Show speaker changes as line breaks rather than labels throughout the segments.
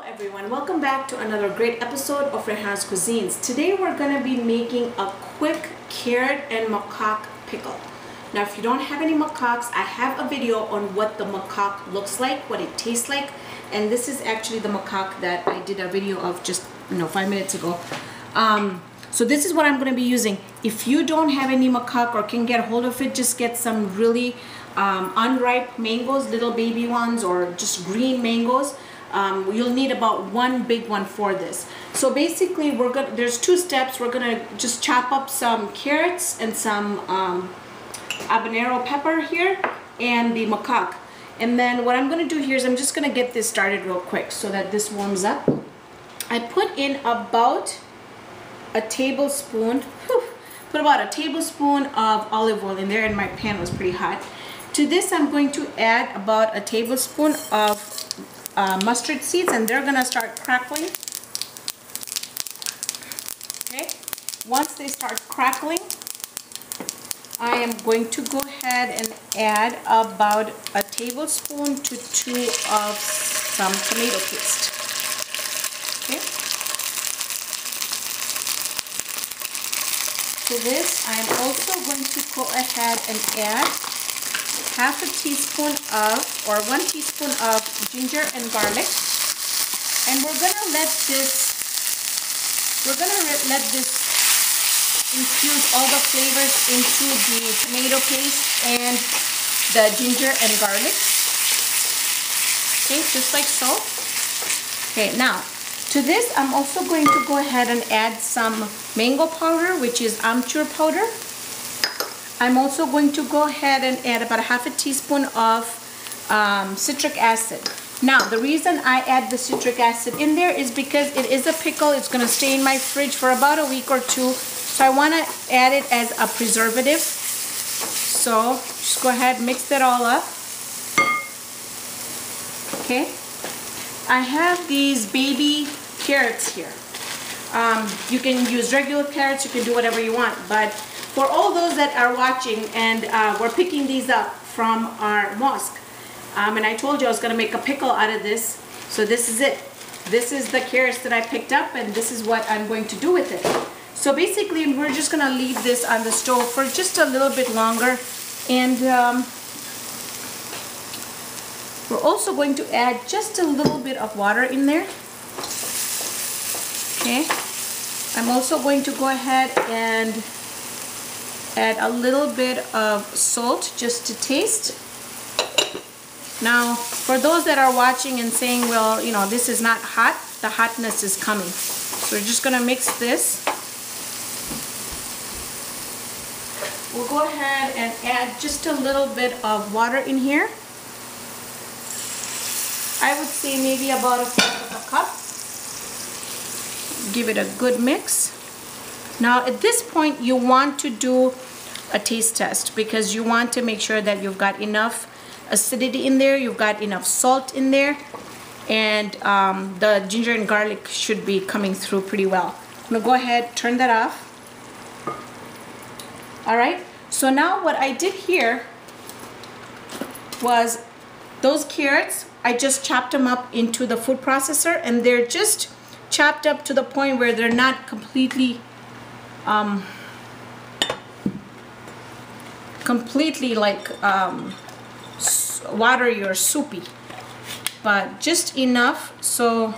Everyone, welcome back to another great episode of Raihana's Cuisines. Today we're going to be making a quick carrot and makok pickle. Now if you don't have any makoks, I have a video on what the makok looks like, what it tastes like, and this is actually the makok that I did a video of just 5 minutes ago. So this is what I'm going to be using. If you don't have any makok or can get a hold of it, just get some really unripe mangoes, little baby ones, or just green mangoes. You'll need about one big one for this. So basically there's two steps. We're gonna just chop up some carrots and some habanero pepper here and the makok. And then what I'm gonna do here is I'm just gonna get this started real quick so that this warms up. I put in about a tablespoon, of olive oil in there, and my pan was pretty hot. To this I'm going to add about a tablespoon of mustard seeds, and they're gonna start crackling. Okay, once they start crackling, I am going to go ahead and add about a tablespoon to 2 of some tomato paste. Okay, to this I'm also going to go ahead and add half a teaspoon of, or 1 teaspoon of ginger and garlic, and we're gonna let this infuse all the flavors into the tomato paste and the ginger and garlic. Okay, just like so. Okay, now to this I'm also going to go ahead and add some mango powder, which is amchur powder. I'm also going to go ahead and add about half a teaspoon of citric acid. Now, the reason I add the citric acid in there is because it is a pickle. It's going to stay in my fridge for about a week or two. So I want to add it as a preservative. So just go ahead and mix that all up. Okay. I have these baby carrots here. You can use regular carrots. You can do whatever you want. But for all those that are watching, and we're picking these up from our mosque, and I told you I was going to make a pickle out of this, so this is it. This is the carrots that I picked up, and this is what I'm going to do with it. So basically we're just going to leave this on the stove for just a little bit longer, and we're also going to add just a little bit of water in there. Okay, I'm also going to go ahead and add a little bit of salt just to taste. Now, for those that are watching and saying, well, this is not hot, the hotness is coming. So we're just gonna mix this. We'll go ahead and add just a little bit of water in here. I would say maybe about a fourth of a cup. Give it a good mix. Now at this point you want to do a taste test, because you want to make sure that you've got enough acidity in there, you've got enough salt in there, and the ginger and garlic should be coming through pretty well. I'm gonna go ahead, turn that off. Alright, so now what I did here was those carrots, I just chopped them up into the food processor, and they're just chopped up to the point where they're not completely like watery or soupy, but just enough so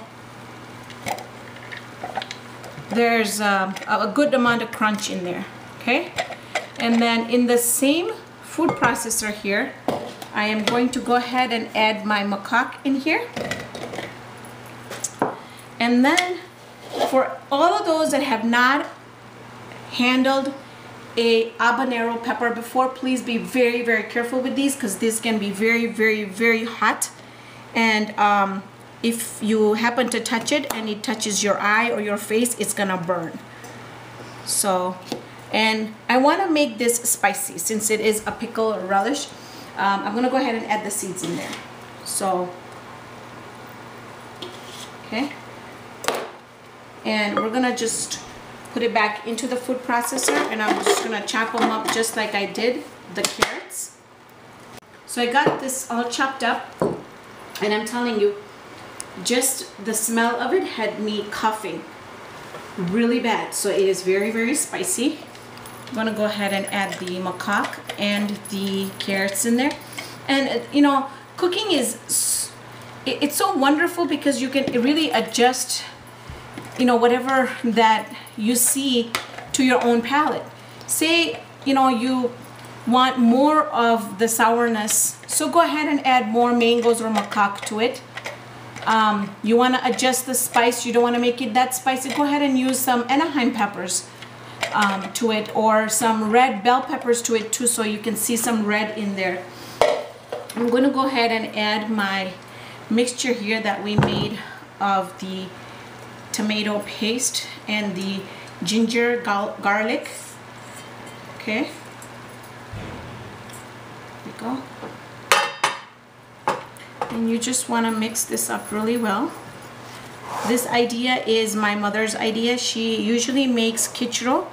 there's a good amount of crunch in there. Okay, and then in the same food processor here, I am going to go ahead and add my makok in here. And then for all of those that have not handled a habanero pepper before, please be very, very careful with these, because this can be very, very, very hot. And if you happen to touch it and it touches your eye or your face, it's gonna burn. So, and I want to make this spicy since it is a pickle or relish. I'm gonna go ahead and add the seeds in there. So, okay. And we're gonna just put it back into the food processor, and I'm just gonna chop them up just like I did the carrots. So I got this all chopped up, and I'm telling you, just the smell of it had me coughing really bad. So it is very, very spicy. I'm gonna go ahead and add the makok and the carrots in there. And you know, cooking is, it's so wonderful because you can really adjust, you know, whatever that you see to your own palate. Say, you know, you want more of the sourness, so go ahead and add more mangoes or makok to it. You want to adjust the spice, you don't want to make it that spicy, go ahead and use some Anaheim peppers to it, or some red bell peppers to it too, so you can see some red in there. I'm going to go ahead and add my mixture here that we made of the tomato paste and the ginger garlic. Okay, there we go. And you just want to mix this up really well. This idea is my mother's idea. She usually makes kichro,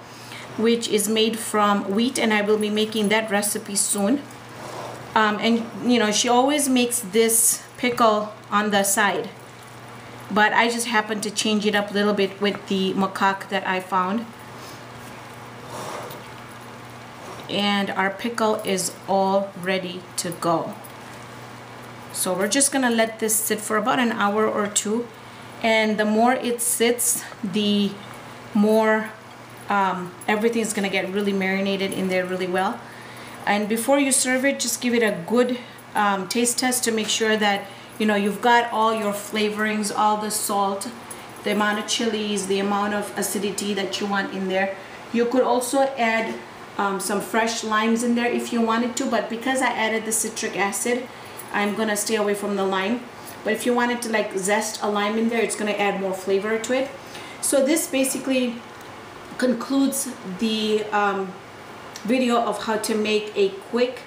which is made from wheat, and I will be making that recipe soon. And you know, she always makes this pickle on the side, but I just happened to change it up a little bit with the makok that I found. And our pickle is all ready to go. So we're just gonna let this sit for about an hour or two, and the more it sits, the more everything's gonna get really marinated in there really well. And before you serve it, just give it a good taste test to make sure that, you know, you've got all your flavorings, all the salt, the amount of chilies, the amount of acidity that you want in there. You could also add some fresh limes in there if you wanted to, but because I added the citric acid, I'm gonna stay away from the lime. But if you wanted to like zest a lime in there, it's gonna add more flavor to it. So this basically concludes the video of how to make a quick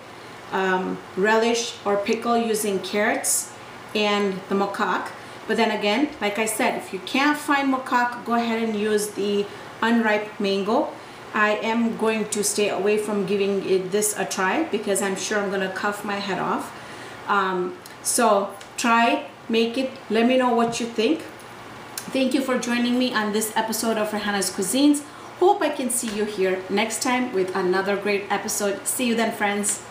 relish or pickle using carrots and the makok. But then again, like I said, if you can't find makok, go ahead and use the unripe mango. I am going to stay away from giving this a try because I'm sure I'm gonna cough my head off. So try, make it, let me know what you think. Thank you for joining me on this episode of Raihana's Cuisines. Hope I can see you here next time with another great episode. See you then, friends.